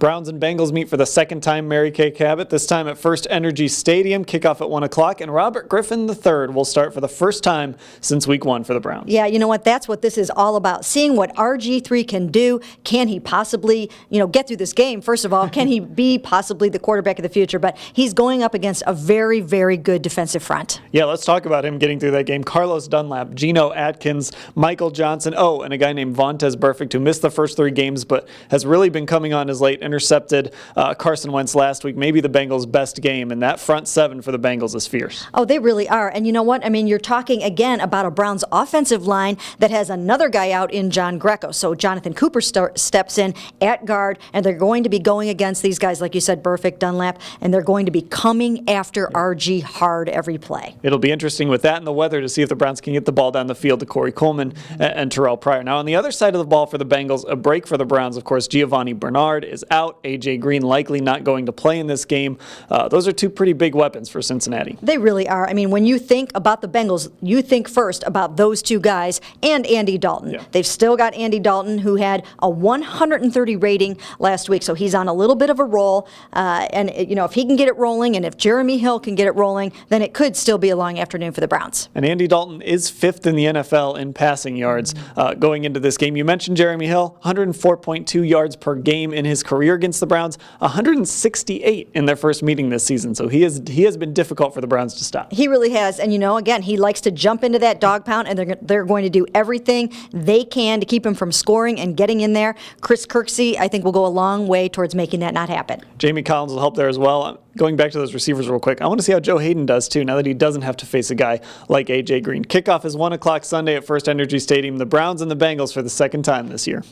Browns and Bengals meet for the second time, Mary Kay Cabot, this time at FirstEnergy Stadium. Kickoff at 1 o'clock, and Robert Griffin III will start for the first time since week 1 for the Browns. Yeah, you know what? That's what this is all about. Seeing what RG3 can do. Can he possibly, get through this game? First of all, can he be possibly the quarterback of the future? But he's going up against a very, very good defensive front. Yeah, let's talk about him getting through that game. Carlos Dunlap, Geno Atkins, Michael Johnson, and a guy named Vontaze Burfict, who missed the first 3 games but has really been coming on as late. Intercepted Carson Wentz last week, maybe the Bengals' best game, and that front 7 for the Bengals is fierce. Oh, they really are. And you know what? I mean, you're talking again about a Browns offensive line that has another guy out in John Greco. So Jonathan Cooper steps in at guard, and they're going to be going against these guys, like you said, Burfict, Dunlap, and they're going to be coming after RG hard every play. It'll be interesting with that and the weather to see if the Browns can get the ball down the field to Corey Coleman and Terrell Pryor. Now, on the other side of the ball for the Bengals, a break for the Browns. Of course, Giovanni Bernard is out. A.J. Green likely not going to play in this game. Those are 2 pretty big weapons for Cincinnati. They really are. I mean, when you think about the Bengals, you think first about those 2 guys and Andy Dalton. Yeah. They've still got Andy Dalton, who had a 130 rating last week, so he's on a little bit of a roll. And if he can get it rolling, and if Jeremy Hill can get it rolling, then it could still be a long afternoon for the Browns. And Andy Dalton is 5th in the NFL in passing yards going into this game. You mentioned Jeremy Hill, 104.2 yards per game in his career against the Browns, 168 in their first meeting this season. So he has been difficult for the Browns to stop. He really has. And, again, he likes to jump into that dog pound, and they're going to do everything they can to keep him from scoring and getting in there. Chris Kirksey, I think, will go a long way towards making that not happen. Jamie Collins will help there as well. Going back to those receivers real quick, I want to see how Joe Hayden does too, now that he doesn't have to face a guy like A.J. Green. Kickoff is 1 o'clock Sunday at FirstEnergy Stadium. The Browns and the Bengals for the second time this year.